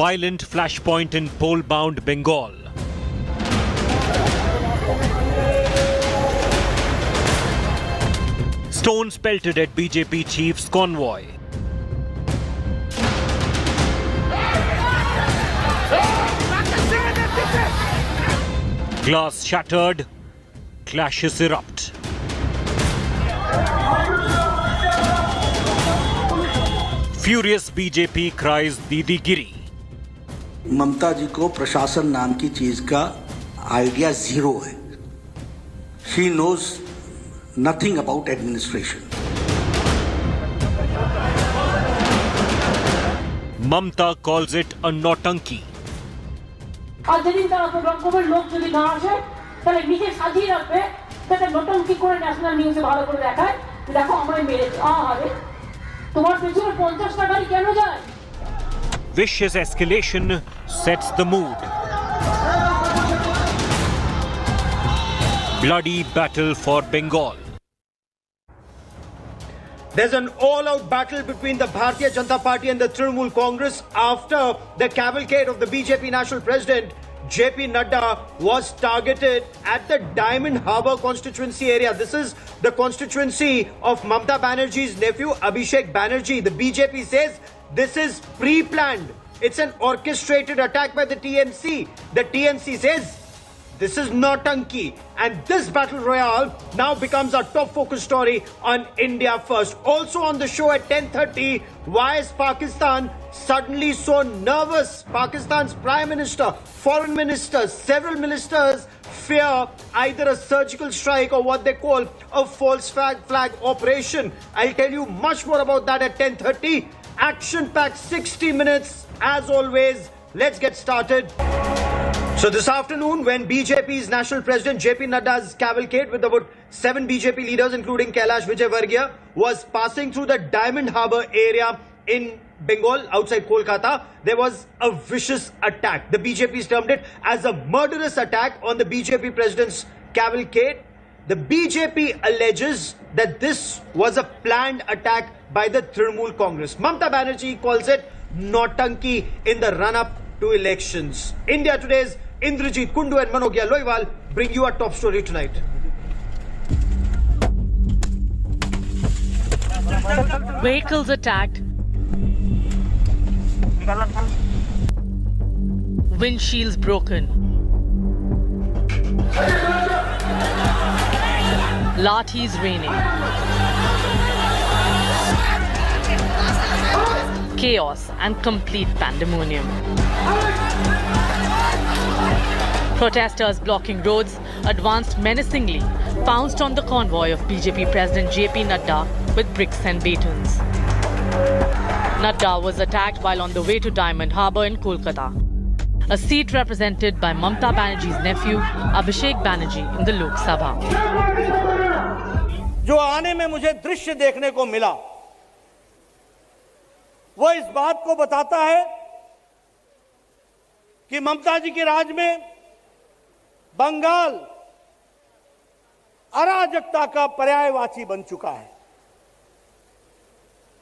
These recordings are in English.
Violent flashpoint in pole-bound Bengal. Stones pelted at BJP chief's convoy. Glass shattered, clashes erupt. Furious BJP cries Didi Giri. ममता जी को प्रशासन नाम की चीज का idea zero है. She knows nothing about administration. Mamta calls it a nautanki. আর যেদিন তারা রকমের লোক যদি না আসে তাহলে নিজে সাজিয়ে রাখবে তাতে নটঙ্কি করে ন্যাশনাল নিউজে ভালো করে দেখায় দেখো আমরাই মেরেছি আরে তোমার পেছনে 50টা গাড়ি কেন যায়? Vicious escalation sets the mood. Bloody battle for Bengal. There's an all-out battle between the Bharatiya Janata Party and the Trinamool Congress after the cavalcade of the BJP National President JP Nadda was targeted at the Diamond Harbour constituency area. This is the constituency of Mamata Banerjee's nephew Abhishek Banerjee. The BJP says this is pre-planned. It's an orchestrated attack by the TMC. The TMC says this is nautanki, and this battle royale now becomes our top focus story on India First. Also on the show at 10:30, why is Pakistan suddenly so nervous? Pakistan's Prime Minister, Foreign Minister, several ministers fear either a surgical strike or what they call a false flag operation. I'll tell you much more about that at 10:30. Action-packed 60 minutes as always. Let's get started. So this afternoon, when BJP's National President JP Nadda's cavalcade with about 7 BJP leaders, including Kailash Vijayvargiya, was passing through the Diamond Harbour area in Bengal, outside Kolkata, there was a vicious attack. The BJP's termed it as a murderous attack on the BJP president's cavalcade. The BJP alleges that this was a planned attack by the Trinamool Congress. Mamata Banerjee calls it nautanki in the run-up to elections. India Today's Indrajit Kundu and Manogya Loiwal bring you our top story tonight. Vehicles attacked. Windshields broken. Lathis raining. Chaos and complete pandemonium. Protesters blocking roads advanced menacingly, pounced on the convoy of BJP President JP Nadda with bricks and batons. Nadda was attacked while on the way to Diamond Harbour in Kolkata, a seat represented by Mamata Banerjee's nephew Abhishek Banerjee in the Lok Sabha. जो आने में मुझे दृश्य देखने को मिला वो इस बात को बताता है कि ममता जी के राज में बंगाल अराजकता का पर्यायवाची बन चुका है,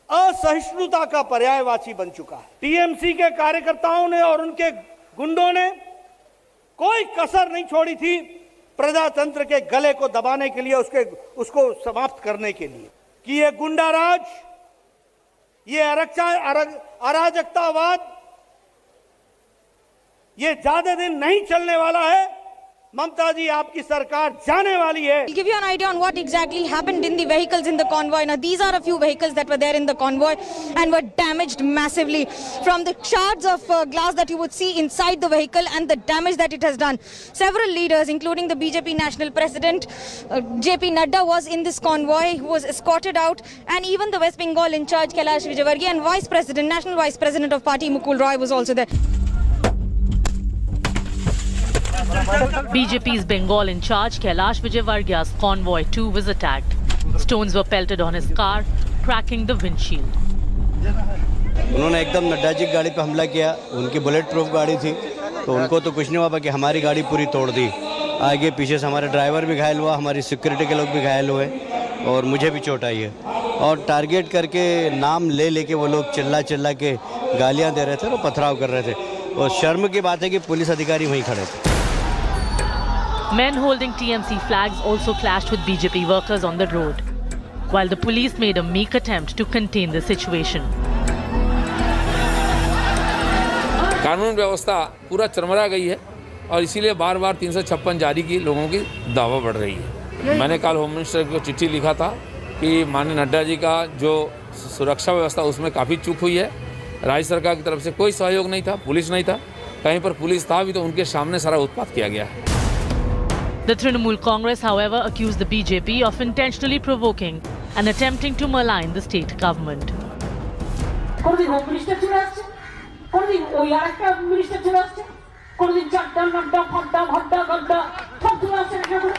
असहिष्णुता का पर्यायवाची बन चुका है. टीएमसी के कार्यकर्ताओं ने और उनके गुंडों ने कोई कसर नहीं छोड़ी थी प्रजातंत्र के गले को दबाने के लिए, उसको समाप्त करने के लिए. कि ये गुंडा राज, ये अराजकतावाद ये ज्यादा दिन नहीं चलने वाला है. ममता जी आपकी सरकार जाने वाली है. I'll give you an idea on what exactly happened in the vehicles in the convoy. Now these are a few vehicles that were there in the convoy and were damaged massively, from the shards of glass that you would see inside the vehicle and the damage that it has done. Several leaders, including the BJP National President JP Nadda, was in this convoy, who was escorted out, and even the West Bengal in charge Kailash Vijayvargiya and National Vice President of Party Mukul Roy was also there. BJP's Bengal in charge Kailash Vijayvargiya's convoy too was attacked. Stones were pelted on his car, cracking the windshield. उन्होंने एकदम नड्डा जी की गाड़ी पे हमला किया. उनकी bullet proof गाड़ी थी तो उनको तो कुछ नहीं हुआ, बाकी हमारी गाड़ी पूरी तोड़ दी. आगे पीछे से हमारे ड्राइवर भी घायल हुआ, हमारी सिक्योरिटी के लोग भी घायल हुए और मुझे भी चोट आई है. और टारगेट करके नाम ले लेके वो लोग चिल्ला के गालियां दे रहे थे और पथराव कर रहे थे. और शर्म की बात है कि पुलिस अधिकारी वहीं खड़े थे। Men holding TMC flags also clashed with BJP workers on the road, while the police made a meek attempt to contain the situation. कानून व्यवस्था पूरा चरमरा गई है और इसीलिए बार बार 356 जारी की लोगों की दावा बढ़ रही है। मैंने कल होम मिनिस्टर को चिट्ठी लिखा था कि माननीय नड्डा जी का जो सुरक्षा व्यवस्था उसमें काफ़ी चूक हुई है। राज्य सरकार की तरफ से कोई सहयोग नहीं था, पुलिस नहीं था, कहीं पर पुलिस था भी तो उनके सामने सारा उत्पात किया गया है। The Trinamool Congress, however, accused the BJP of intentionally provoking and attempting to malign the state government. কোনদিন হোম মিনিস্টার চলে আসছে, কোনদিন ওই আরেকটা মিনিস্টার চলে আসছে, কোনদিন চারটা নাড্ডা ফাড্ডা ভাড্ডা গাড্ডা সব চলে আসছে একটা করে।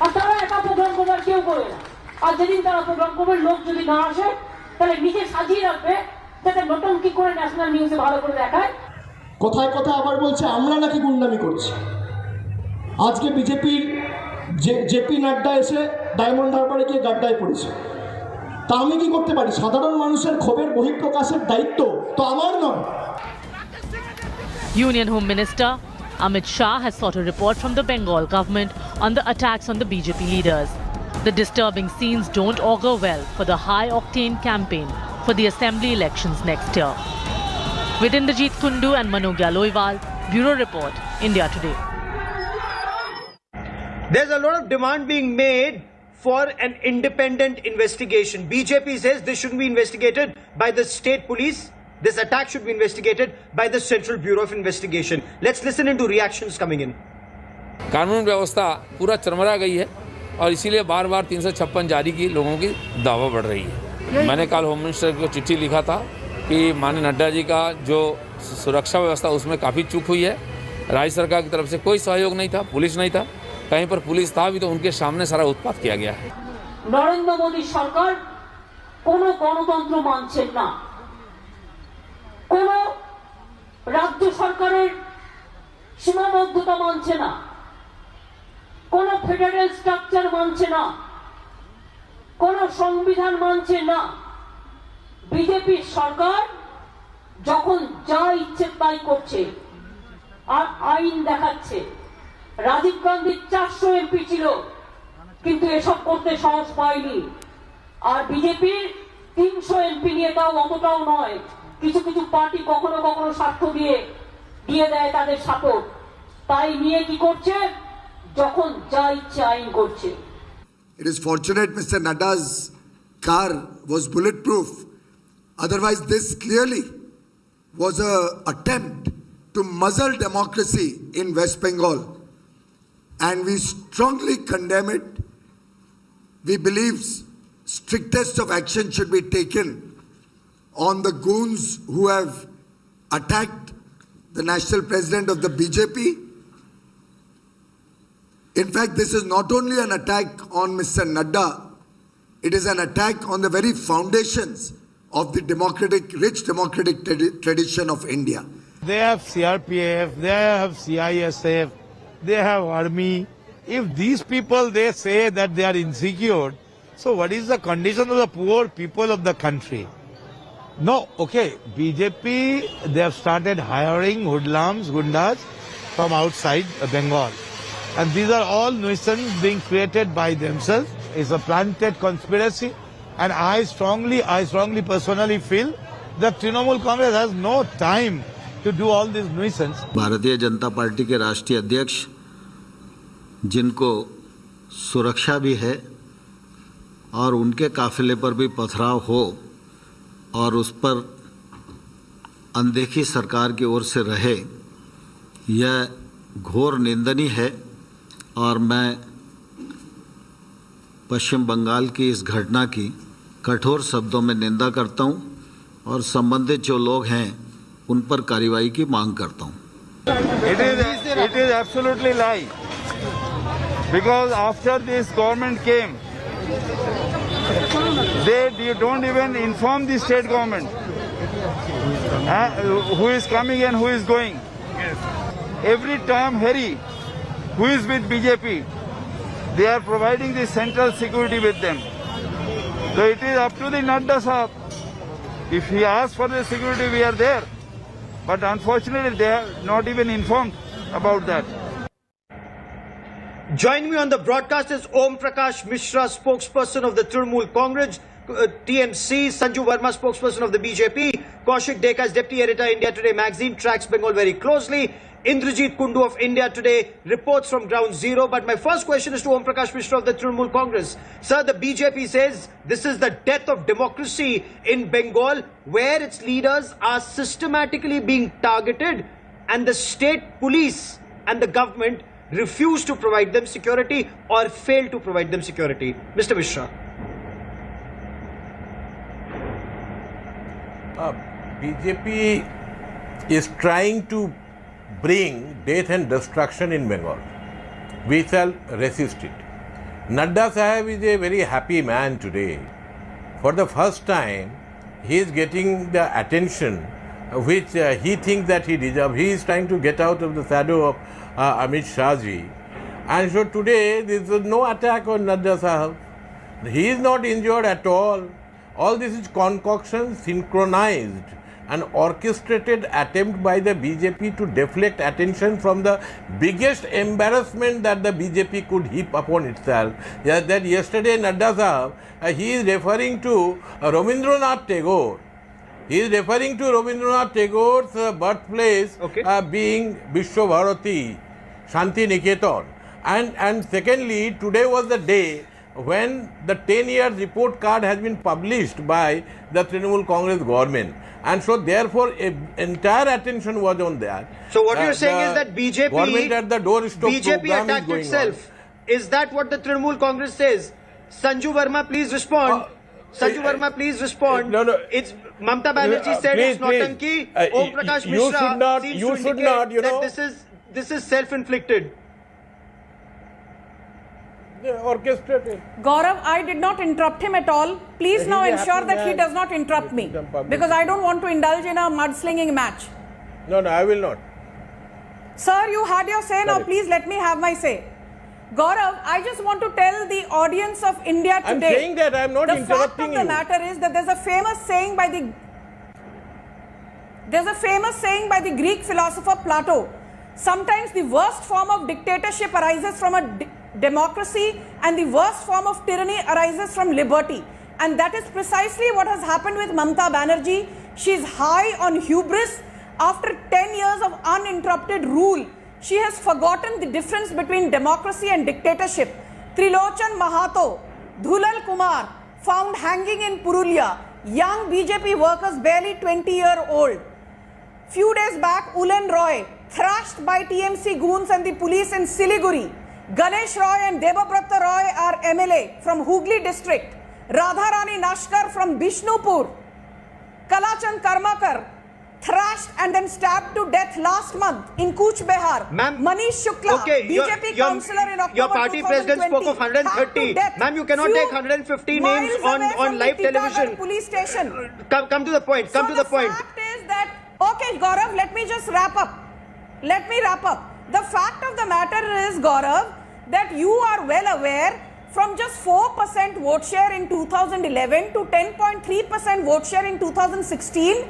আর তারা একা প্রোগ্রাম করবে আর কেউ করবে না। আর যেদিন তারা প্রোগ্রাম করবে লোক যদি না আসে তাহলে নিজে সাজিয়ে রাখবে যাতে নটঙ্কি করে ন্যাশনাল নিউজে ভালো করে দেখায়। কোথায় কোথায় আবার বলছে আমরা নাকি গুন্ডামি করছি। আজকে বিজেপির জেপি নাড্ডা এসে ডায়মন্ড হারবারে গিয়ে গাড্ডায় পড়েছে। তা আমি কি করতে পারি? সাধারণ মানুষের ক্ষোভের বহিঃপ্রকাশের দায়িত্ব তো আমার নয়। Union Home Minister Amit Shah has sought a report from the Bengal government on the attacks on the BJP leaders. The disturbing scenes don't augur well for the high-octane campaign for the assembly elections next year. With Indrajit Kundu and Manogya Loiwal, Bureau Report, India Today. There's a lot of demand being made for an independent investigation. BJP says this shouldn't be investigated by the state police. This attack should be investigated by the Central Bureau of Investigation. Let's listen into reactions coming in. कानून व्यवस्था पूरा चरमरा गई है और इसीलिए बार बार 356 जारी की लोगों की दावा बढ़ रही है। मैंने कल होम मिनिस्टर को चिट्ठी लिखा था कि माननीय नड्डा जी का जो सुरक्षा व्यवस्था उसमें काफ़ी चूक हुई है। राज्य सरकार की तरफ से कोई सहयोग नहीं था, पुलिस नहीं था, कहीं पर पुलिस था भी तो उनके सामने सारा उत्पात किया गया है। নরেন্দ্র মোদী সরকার কোনো গণতন্ত্র মানছেন না, কোনো রাজ্য সরকারের সীমাবদ্ধতা মানছে না, কোনো ফেডারেল স্ট্রাকচার মানছে না, কোনো সংবিধান মানছে না। বিজেপি সরকার যখন যা ইচ্ছে তাই করছে আর আইন দেখাচ্ছে। রাজীব গান্ধীর 400 এমপি ছিল কিন্তু এসব করতে সাহস পায়নি। আর বিজেপির 300 এমপি নিয়ে তাও অতটাও নয়। কিছু কিছু পার্টি কখনো কখনো স্বার্থ দিয়ে দেয় তাদের সাপোর্ট, তাই নিয়ে কি করছে যখন যা ইচ্ছে আইন করছে। It is fortunate Mr. Nadda's car was bulletproof. Otherwise, this clearly was an attempt to muzzle democracy in West Bengal. And we strongly condemn it. We believe strictest of action should be taken on the goons who have attacked the national president of the BJP. In fact, this is not only an attack on Mr. Nadda, it is an attack on the very foundations of the rich democratic tradition of India. They have CRPF, they have CISF, they have army. If these people, they say that they are insecure, so what is the condition of the poor people of the country? No, okay, BJP, they have started hiring hoodlums, gundas from outside Bengal. And these are all nuisance being created by themselves. It's a planted conspiracy. And I strongly personally feel that Trinamool Congress has no time to do all this nuisance. Bharatiya Janata party के राष्ट्रीय अध्यक्ष जिनको सुरक्षा भी है और उनके काफिले पर भी पथराव हो और उस पर अनदेखी सरकार की ओर से रहे, यह घोर निंदनीय है। और मैं पश्चिम बंगाल की इस घटना की कठोर शब्दों में निंदा करता हूं और संबंधित जो लोग हैं उन पर कार्रवाई की मांग करता हूं। It is absolutely lie. Because after this government came, they don't even inform the state government who is coming and who is going. Every time Harry, who is with BJP, they are providing the central security with them. So it is up to the Nadda Sahab. If he asks for the security, we are there. But unfortunately, they are not even informed about that. Joining me on the broadcast is Om Prakash Mishra, spokesperson of the Trinamool Congress, TMC, Sanju Verma, spokesperson of the BJP, Kaushik Dekha is deputy editor, India Today magazine, tracks Bengal very closely, Indrajit Kundu of India Today reports from ground zero. But my first question is to Om Prakash Mishra of the Trinamool Congress. Sir, the BJP says this is the death of democracy in Bengal, where its leaders are systematically being targeted and the state police and the government refuse to provide them security or fail to provide them security. Mr. Mishra. BJP is trying to bring death and destruction in Bengal. We shall resist it. Nadda Sahib is a very happy man today. For the first time, he is getting the attention which he thinks that he deserves. He is trying to get out of the shadow of Amit Shah ji. And so today there is no attack on Nadda Sahib. He is not injured at all. All this is concoction, synchronized and orchestrated attempt by the BJP to deflect attention from the biggest embarrassment that the BJP could heap upon itself. That yesterday Nadda Sahib, he is referring to Rabindranath Tagore. He is referring to Rabindranath Tagore's birthplace being Vishwabharati, Shanti Niketan. And secondly, today was the day when the 10-year report card has been published by the Trinamool Congress government. And so therefore, entire attention was on that. So what you're saying is that government at the doorstep BJP attacked itself. Is that what the Trinamool Congress says? Sanju Verma, please respond. Sanju Verma, please respond. No. It's Mamta Banerjee said it's Nautanki. Om Prakash Mishra seems to indicate that this is self-inflicted. Orchestrated. Gaurav, I did not interrupt him at all. Please now ensure that he does not interrupt me, because I don't want to indulge in a mudslinging match. No, I will not. Sir, you had your say. Now please let me have my say. Gaurav, I just want to tell the audience of India today. I'm saying that I'm not interrupting you. The fact of the matter is that there's a famous saying by the Greek philosopher Plato. Sometimes the worst form of dictatorship arises from a democracy, and the worst form of tyranny arises from liberty. And that is precisely what has happened with Mamta Banerjee. She is high on hubris. After 10 years of uninterrupted rule, she has forgotten the difference between democracy and dictatorship. Trilochan Mahato, Dhulal Kumar, found hanging in Purulia, young BJP workers barely 20-year-old. Few days back, Ulen Roy, thrashed by TMC goons and the police in Siliguri. Ganesh Roy and Debabrata Roy are MLA from Hooghly district. Radharani Nashkar from Bishnupur. Kalachand Karmakar, thrashed and then stabbed to death last month in Cooch Behar. Manish Shukla, BJP councillor in October 2020. Your party president spoke of 130. Ma'am, you cannot take 150 names on live television. Police station. Come to the point. Come to the point. The fact is that, okay, Gaurav, let me just wrap up. Let me wrap up. The fact of the matter is, Gaurav, that you are well aware from just 4% vote share in 2011 to 10.3% vote share in 2016,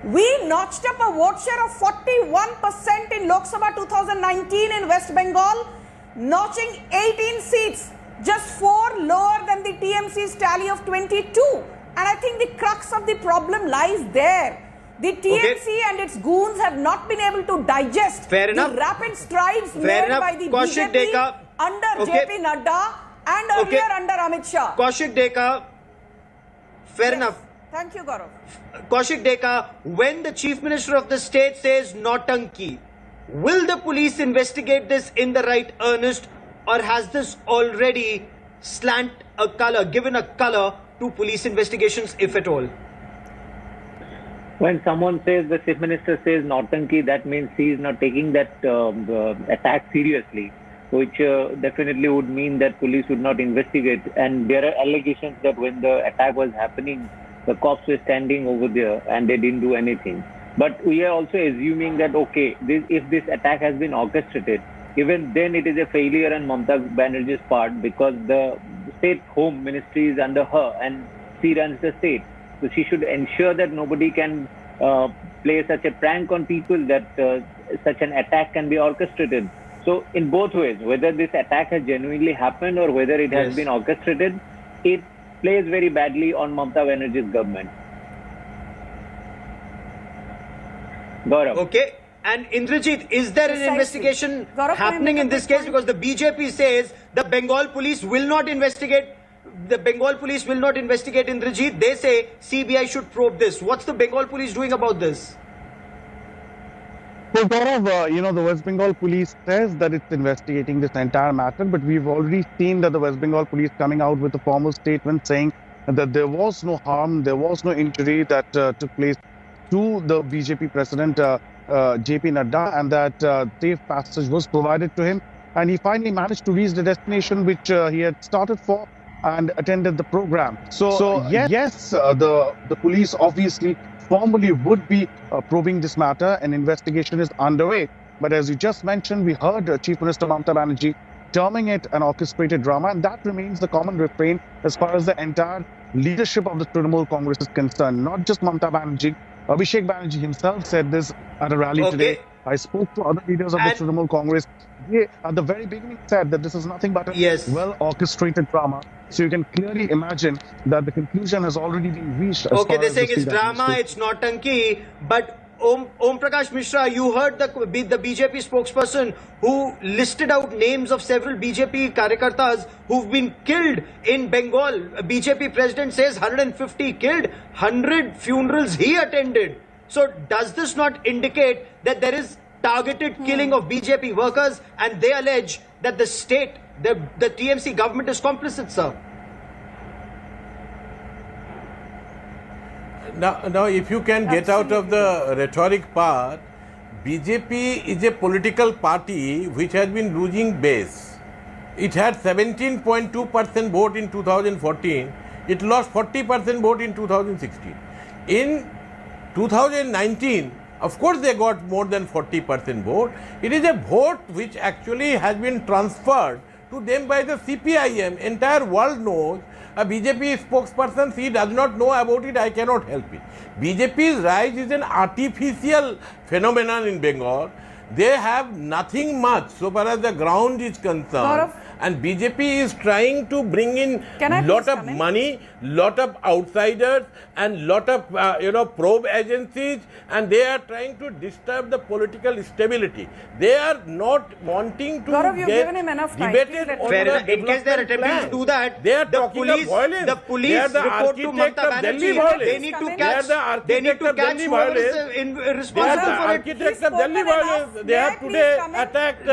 we notched up a vote share of 41% in Lok Sabha 2019 in West Bengal, notching 18 seats, just 4 lower than the TMC's tally of 22. And I think the crux of the problem lies there. The TMC and its goons have not been able to digest the rapid strides made by the BJP under JP Nadda and earlier under Amit Shah. Kaushik Dekha, fair enough. Thank you, Gaurav. Kaushik Dekha, when the Chief Minister of the state says Nautanki, will the police investigate this in the right earnest, or has this already given a color to police investigations, if at all? When someone says, the Chief Minister says Nautanki, that means he is not taking that attack seriously, which definitely would mean that police would not investigate. And there are allegations that when the attack was happening, the cops were standing over there and they didn't do anything. But we are also assuming that, okay, if this attack has been orchestrated, even then it is a failure on Mamta Banerjee's part, because the state home ministry is under her and she runs the state. So she should ensure that nobody can play such a prank on people that such an attack can be orchestrated. So in both ways, whether this attack has genuinely happened or whether it has been orchestrated, it plays very badly on Mamata Banerjee's government. Gaurav. Okay. And Indrajit, is there an investigation happening in this case? Because the BJP says the Bengal police will not investigate. The Bengal police will not investigate, Indrajit. They say CBI should probe this. What's the Bengal police doing about this? Well, Gaurav, the West Bengal police says that it's investigating this entire matter, but we've already seen that the West Bengal police coming out with a formal statement saying that there was no harm, there was no injury that took place to the BJP president, JP Nadda, and that safe passage was provided to him. And he finally managed to reach the destination which he had started for and attended the program. So yes, the police obviously formally would be probing this matter. An investigation is underway. But as you just mentioned, we heard Chief Minister Mamata Banerjee terming it an orchestrated drama, and that remains the common refrain as far as the entire leadership of the Trinamool Congress is concerned. Not just Mamata Banerjee. Abhishek Banerjee himself said this at a rally today. I spoke to other leaders of the Trinamool Congress. They, at the very beginning, said that this is nothing but a well-orchestrated drama. So you can clearly imagine that the conclusion has already been reached. Okay, they're saying it's drama, it's nautanki, but Om Prakash Mishra, you heard the BJP spokesperson who listed out names of several BJP karyakartas who've been killed in Bengal. BJP president says 150 killed, 100 funerals he attended. So does this not indicate that there is targeted killing of BJP workers, and they allege that the state, the TMC government is complicit, sir? Now, if you can get out of the rhetoric part, BJP is a political party which has been losing base. It had 17.2% vote in 2014. It lost 40% vote in 2016. In 2019, of course, they got more than 40% vote. It is a vote which actually has been transferred to them by the CPIM. Entire world knows. A BJP spokesperson, he does not know about it, I cannot help it. BJP's rise is an artificial phenomenon in Bengal. They have nothing much so far as the ground is concerned. And BJP is trying to bring in lot of money, lot of outsiders, and lot of probe agencies, and they are trying to disturb the political stability. They are not wanting to get debated on the in case they are attempting to do that, they are talking of violence. The police report to Mamata Banerjee. They need to catch. They need to catch whoever is responsible for it. Architect of Delhi violence. They have today attacked.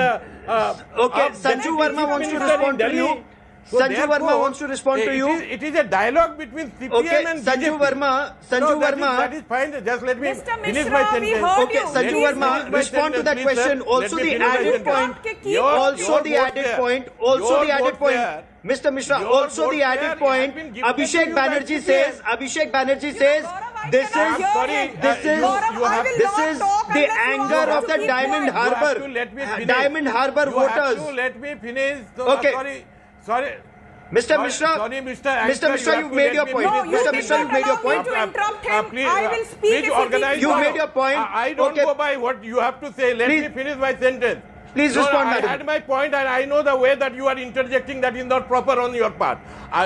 Sanju Verma wants to respond to you. Sanju Verma wants to respond to you. It is a dialogue between CPM and Sanju Verma. That is fine. Just let me finish my sentence. Okay, Sanju Verma, respond to that question. Also the added point. Also the added point. Mr. Mishra, also the added point. Abhishek Banerjee says. This is the anger of the Diamond Harbour voters. Let me finish. Okay. Sorry. Mr. Mishra, Mr. Mishra, you've made your point. No, Mr. Mishra, you've made your point. To interrupt him. Please, I will speak if organize. You made your point. I don't go by what you have to say. Let me finish my sentence. Please respond, madam. I had my point, and I know the way that you are interjecting that is not proper on your part.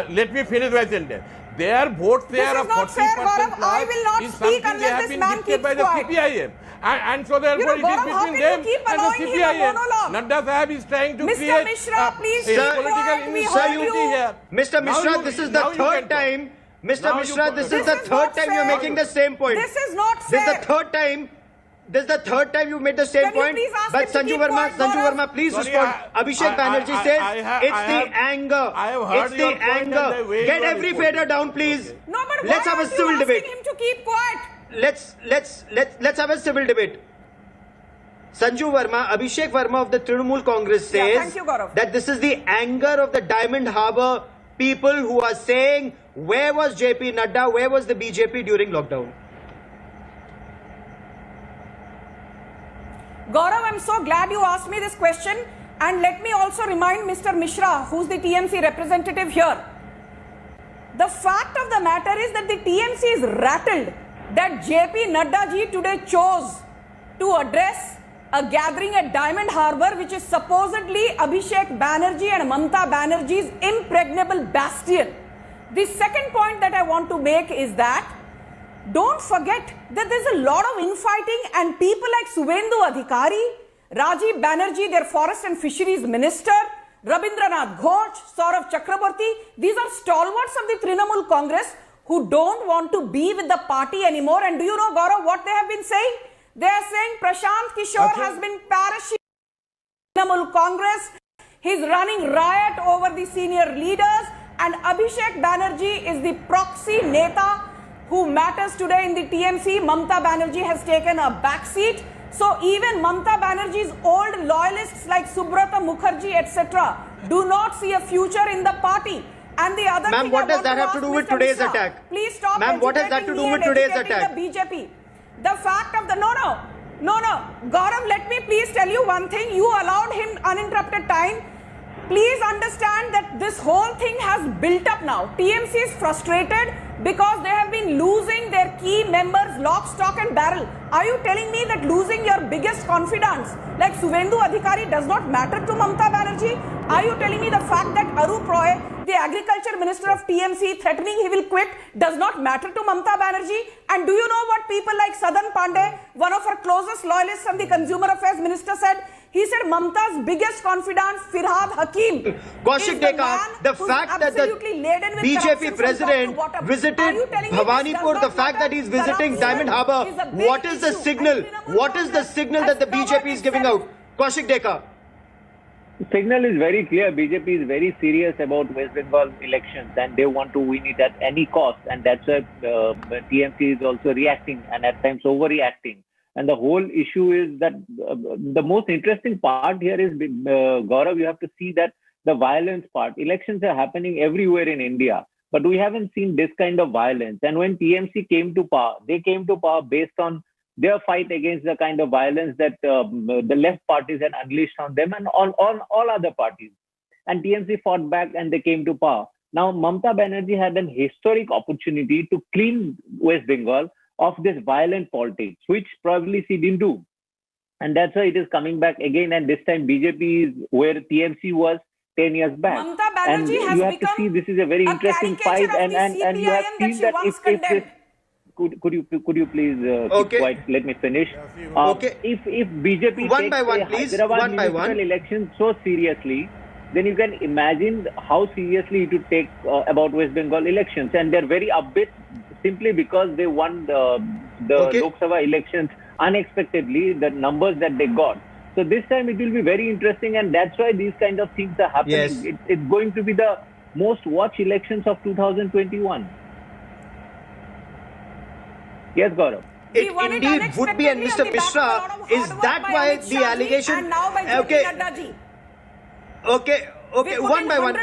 Let me finish my sentence. Their votes there of 40% plus I will not is speak something they unless have this been man dictated keeps by the quiet. CPIM. And so therefore it is between them and the CPIM. Nadda Sahab is trying to create Mishra, please political instability here. Mr. Mishra, this is the third time. Mr. Mishra, this is the third time you're making the same point. This is not fair. This is the third time you've made the same point. But Sanju Verma, please respond. Abhishek Banerjee says it's the anger. It's the anger. Get every fader down, please. No, but let's have a civil debate. Him to keep quiet. Let's have a civil debate. Sanju Verma, Abhishek Verma of the Trinamool Congress says that this is the anger of the Diamond Harbour people who are saying, where was JP Nadda, where was the BJP during lockdown? Gaurav, I'm so glad you asked me this question, and let me also remind Mr. Mishra, who's the TMC representative here. The fact of the matter is that the TMC is rattled that JP Nadda ji today chose to address a gathering at Diamond Harbour, which is supposedly Abhishek Banerjee and Mamata Banerjee's impregnable bastion. The second point that I want to make is that don't forget that there's a lot of infighting, and people like Suvendu Adhikari, Rajiv Banerjee, their forest and fisheries minister, Rabindranath Ghosh, Saurav Chakraborty, these are stalwarts of the Trinamool Congress who don't want to be with the party anymore. And do you know, Gaurav, what they have been saying? They are saying Prashant Kishore has been parachuted in Trinamool Congress. He's running riot over the senior leaders, and Abhishek Banerjee is the proxy neta who matters today in the TMC. Mamata Banerjee has taken a back seat. So even Mamata Banerjee's old loyalists like Subrata Mukherjee, etc., do not see a future in the party. And the other Ma'am, thing what does that have to do with today's attack? Please stop. Ma'am, what has that to do with today's attack? The BJP. The fact of the no. Gaurav, let me please tell you one thing. You allowed him uninterrupted time. Please understand that this whole thing has built up now. TMC is frustrated because they have been losing their key members lock, stock and barrel. Are you telling me that losing your biggest confidants like Suvendu Adhikari does not matter to Mamata Banerjee? Are you telling me the fact that Arup Roy, the agriculture minister of TMC, threatening he will quit does not matter to Mamata Banerjee? And do you know what people like Sadan Pandey, one of her closest loyalists and the consumer affairs minister, said? He said Mamata's biggest confidant, Firhad Hakim, Kaushik Dekar, the fact that the BJP president visited Bhawanipur, the fact that he's visiting Diamond Harbour, what is the signal? What is the signal that the BJP is giving out? Kaushik Dekar. The signal is very clear. BJP is very serious about West Bengal elections and they want to win it at any cost. And that's why TMC is also reacting and at times overreacting. And the whole issue is that the most interesting part here is, Gaurav, you have to see that the violence part. Elections are happening everywhere in India, but we haven't seen this kind of violence. And when TMC came to power, they came to power based on their fight against the kind of violence that the left parties had unleashed on them and on all other parties. And TMC fought back and they came to power. Now, Mamata Banerjee had an historic opportunity to clean West Bengal of this violent politics, which probably she didn't do. And that's why it is coming back again. And this time BJP is where TMC was 10 years back. And you have to see this is a very interesting fight. And you have seen that if this, could you please keep quiet, let me finish. Okay. If BJP one takes by one, please. Hyderabad One by one. election so seriously, then you can imagine how seriously it would take about West Bengal elections. And they're very upbeat simply because they won the Lok Sabha elections unexpectedly, the numbers that they got. So this time it will be very interesting, and that's why these kind of things are happening. Yes. It's going to be the most watched elections of 2021. Yes, Gaurav. It indeed would be, and Mr. Mishra, is that why the allegation? Okay, one by one.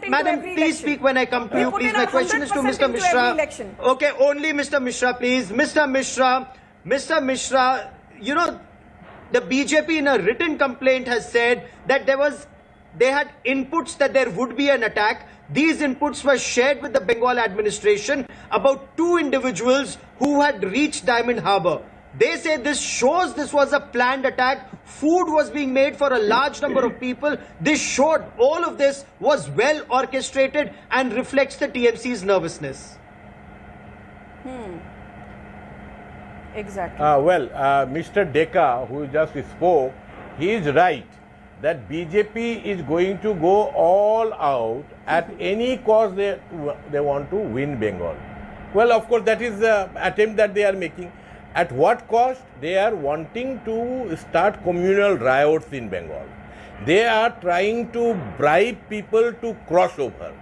Madam, please speak when I come to you, please. My question is to Mr. Mishra. Okay, only Mr. Mishra, please. Mr. Mishra, you know, the BJP in a written complaint has said that they had inputs that there would be an attack. These inputs were shared with the Bengal administration about 2 individuals who had reached Diamond Harbour. They say this shows this was a planned attack. Food was being made for a large number of people. This showed all of this was well orchestrated and reflects the TMC's nervousness. Exactly. Mr. Dekar, who just spoke, he is right that BJP is going to go all out at any cost. They want to win Bengal. Well, of course, that is the attempt that they are making. At what cost? They are wanting to start communal riots in Bengal. They are trying to bribe people to cross over.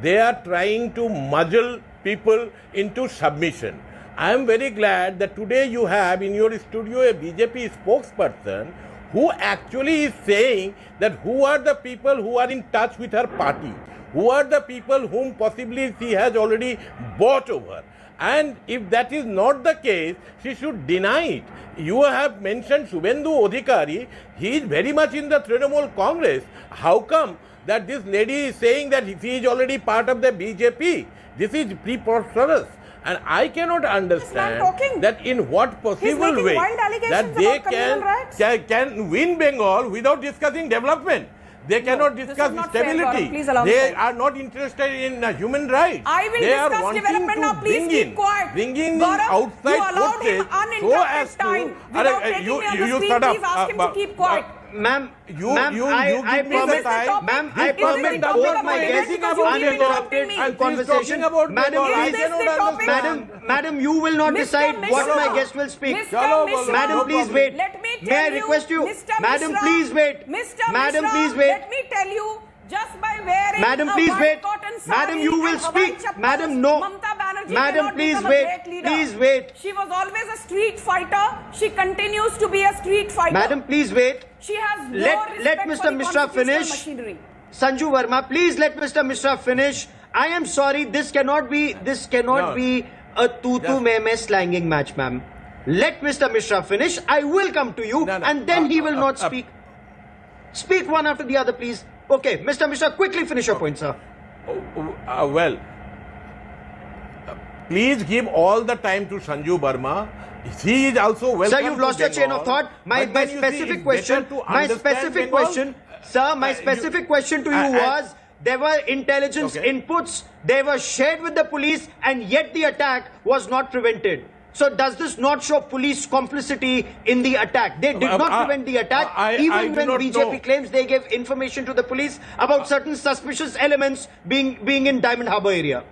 They are trying to muzzle people into submission. I am very glad that today you have in your studio a BJP spokesperson who actually is saying that who are the people who are in touch with her party, who are the people whom possibly she has already bought over. And if that is not the case, she should deny it. You have mentioned Suvendu Adhikari. He is very much in the Trinamool Congress. How come that this lady is saying that she is already part of the BJP? This is preposterous. And I cannot understand that in what possible way that they can win Bengal without discussing development. They cannot discuss stability. They are not interested in human rights. I will they discuss are wanting development now. to Please keep quiet. bring in Gaurav, outside you allowed him forces so uninterrupted as to time without taking me on the screen. Please ask him to keep quiet. Ma'am, I permit both my guests uninterrupted conversation. Madam, you will not decide what my guest will speak. Madam, please wait. May I request you? Madam, please wait. Madam, please wait. Let me tell you, just by wearing Madam, please wait. Madam, you will speak. Madam, no. Madam, please wait. Please wait. She was always a street fighter. She continues to be a street fighter. Madam, please wait. She has no let Mr. Mishra finish. Sanju Verma, please let Mr. Mishra finish. I am sorry, this cannot be a tutu meme slanging match, ma'am. Let Mr. Mishra finish. I will come to you, and then he will not speak. Speak one after the other, please. Okay, Mr. Mishra, quickly finish your point, sir. Please give all the time to Sanju Verma. He is also welcome. Sir, you've lost your chain of thought. My specific question to you was, there were intelligence inputs, they were shared with the police, and yet the attack was not prevented. So does this not show police complicity in the attack? They did not prevent the attack, even when BJP claims they gave information to the police about certain suspicious elements being in Diamond Harbour area.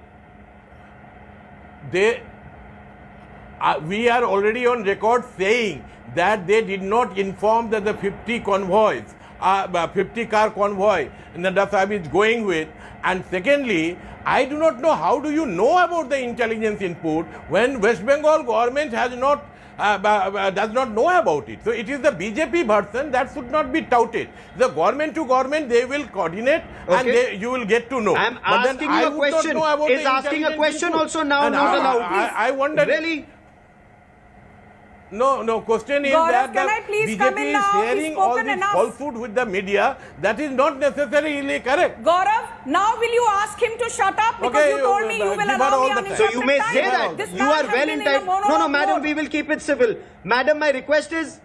We are already on record saying that they did not inform that the 50 convoys, 50-car convoy Nadda Sahib is going with. And secondly, I do not know how do you know about the intelligence input when West Bengal government has not does not know about it. So it is the BJP version that should not be touted. The government to government, they will coordinate and you will get to know. I am asking you a question. Is asking a question also now not allowed? I wonder. Really? No, question is Gaurav, that the BJP is sharing all this falsehood with the media. That is not necessarily correct. Gaurav, now will you ask him to shut up because you told me you will allow me uninterrupted time. So you may say that. This you are well entitled. No, madam, we will keep it civil. Madam, my request is...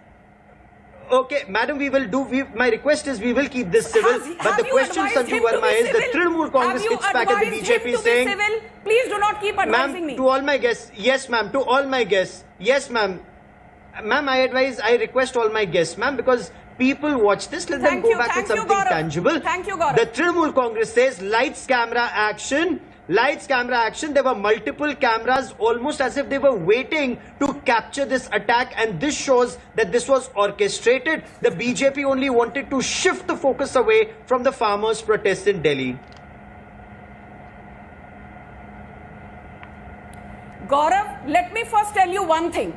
Okay, madam, my request is we will keep this civil. But the question, Sanju Verma, is the Trinamool Congress kicks back at the BJP saying... Please do not keep advising me. To all my guests, yes ma'am, to all my guests, yes ma'am. Ma'am, I request all my guests, ma'am, because people watch this, let them go back with something tangible. Thank you, Gaurav. The Trinamool Congress says lights, camera, action. Lights, camera, action. There were multiple cameras, almost as if they were waiting to capture this attack, and this shows that this was orchestrated. The BJP only wanted to shift the focus away from the farmers' protests in Delhi. Gaurav, let me first tell you one thing.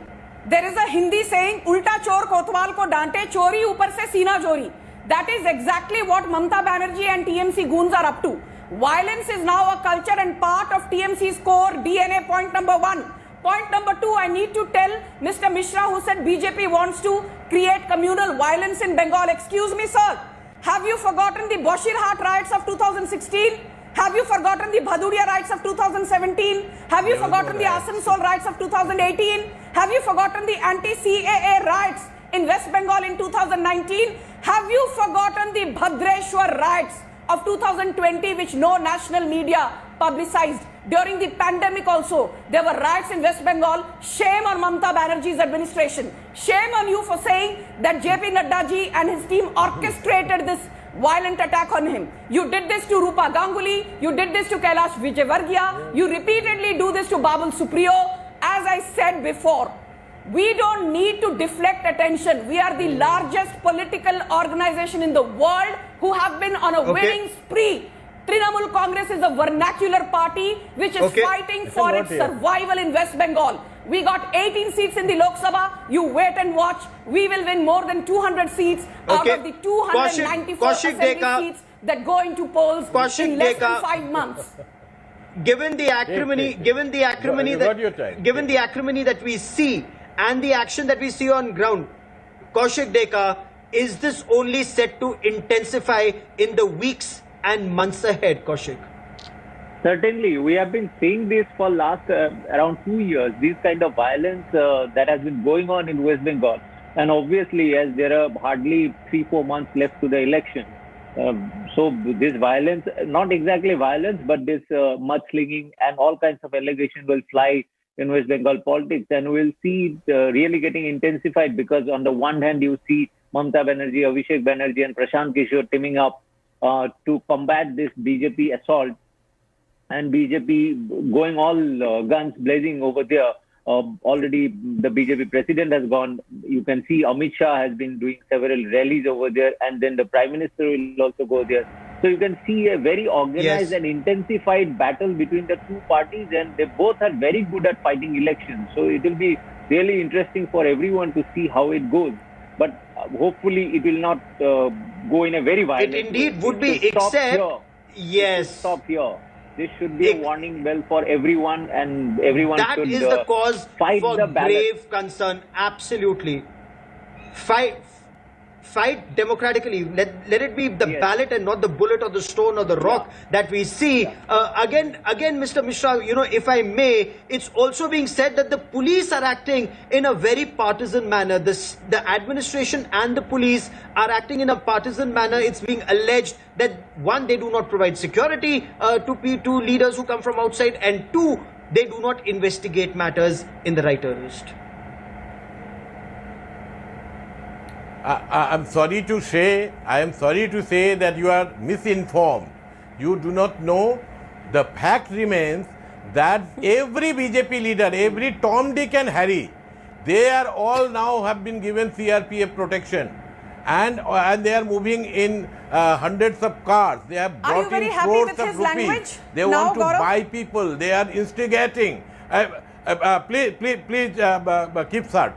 There is a Hindi saying, "Ulta chor kotwal ko dante, chori upar se seena chori." That is exactly what Mamata Banerjee and TMC goons are up to. Violence is now a culture and part of TMC's core DNA, point number 1. Point number 2, I need to tell Mr. Mishra, who said BJP wants to create communal violence in Bengal. Excuse me, sir. Have you forgotten the Bashirhat riots of 2016? Have you forgotten the Bhaduria riots of 2017? Have you forgotten the Asansol riots of 2018? Have you forgotten the anti-CAA riots in West Bengal in 2019? Have you forgotten the Bhadreshwar riots of 2020, which no national media publicized? During the pandemic also, there were riots in West Bengal. Shame on Mamata Banerjee's administration. Shame on you for saying that JP Nadda ji and his team orchestrated this violent attack on him. You did this to Rupa Ganguly, you did this to Kailash Vijayvargiya, you repeatedly do this to Babul Supriyo. As I said before, we don't need to deflect attention. We are the largest political organization in the world who have been on a winning spree. Trinamool Congress is a vernacular party which is fighting for its survival in West Bengal. We got 18 seats in the Lok Sabha. You wait and watch. We will win more than 200 seats out of the 294 assembly seats that go into polls in less than 5 months. Given the acrimony, that we see and the action that we see on ground, Kaushik Deka, is this only set to intensify in the weeks and months ahead, Kaushik? Certainly, we have been seeing this for last around 2 years. This kind of violence that has been going on in West Bengal, and obviously, as there are hardly 3-4 months left to the election, so this violence, not exactly violence, but this mudslinging and all kinds of allegations will fly in West Bengal politics, and we'll see it really getting intensified because on the one hand, you see Mamata Banerjee, Abhishek Banerjee, and Prashant Kishore teaming up to combat this BJP assault. And BJP going all guns blazing over there. Already the BJP president has gone. You can see Amit Shah has been doing several rallies over there, and then the Prime Minister will also go there. So you can see a very organized and intensified battle between the two parties, and they both are very good at fighting elections. So it will be really interesting for everyone to see how it goes. But hopefully it will not go in a very violent way. It indeed would be, except, yes. Stop here. This should be a warning bell for everyone, and everyone that should is the cause fight for the ballot. grave concern. Absolutely. Fight democratically. Let it be the ballot and not the bullet or the stone or the rock that we see. Again, Mr. Mishra, if I may, it's also being said that the police are acting in a very partisan manner. The administration and the police are acting in a partisan manner. It's being alleged that, one, they do not provide security to leaders who come from outside, and two, they do not investigate matters in the right earnest. I am sorry to say that you are misinformed. You do not know. The fact remains that every BJP leader, every Tom, Dick and Harry, they are all now have been given CRPF protection, and they are moving in hundreds of cars. They have brought in crores of rupees. They want to buy people. They are instigating. Please keep short.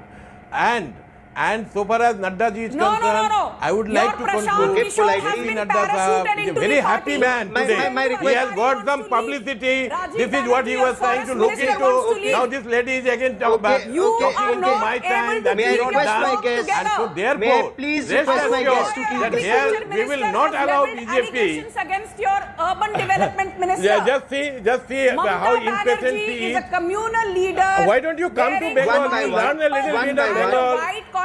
And so far as Nadda ji is concerned, I would like to conclude JP Nadda Sahab is a very happy man today. He has got some publicity. This is what he was trying to look into. Now this lady is again talking into my time. That is not done. And so therefore, rest assured that here we will not allow BJP. Against your urban development minister. Just see how impatient she is. A communal leader. Why don't you come to Bengal? Learn a little bit of Bengal.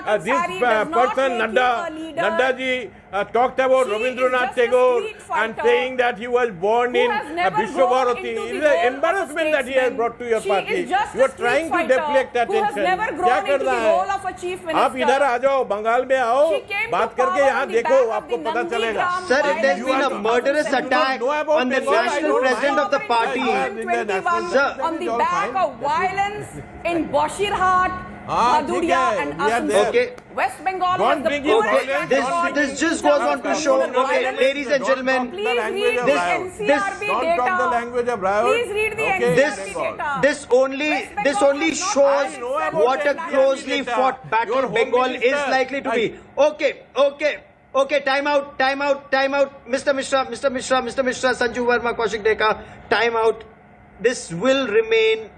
This person, Nadda ji, talked about Rabindranath Tagore and saying that he was born in Vishwabharati. It is an embarrassment that he has brought to your party. You are trying to deflect attention. क्या कर रहा है? आप इधर आ जाओ, बंगाल में आओ, बात करके यहाँ देखो, आपको पता चलेगा. Sir, it has been a murderous attack on the national president of the party. On the back of violence in Bashirhat, Bhaduria and Asansol. West Bengal was the poorest. This just goes on to show, ladies and gentlemen, please read the NCRB data. Talk the language of riot. Please read the NCRB data. This only shows what a closely fought battle Bengal is likely to be. Okay, time out. Mr. Mishra, Sanju Verma, Kaushik Deka, time out. This will remain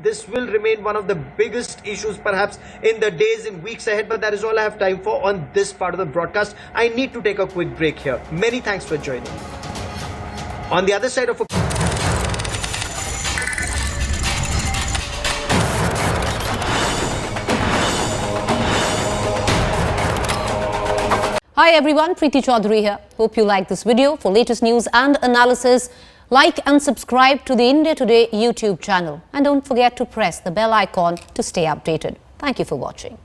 one of the biggest issues perhaps in the days and weeks ahead, but that is all I have time for on this part of the broadcast. I need to take a quick break here. Many thanks for joining. On the other side of Hi everyone, Preeti Chaudhary here. Hope you like this video. For latest news and analysis, like and subscribe to the India Today YouTube channel. And don't forget to press the bell icon to stay updated. Thank you for watching.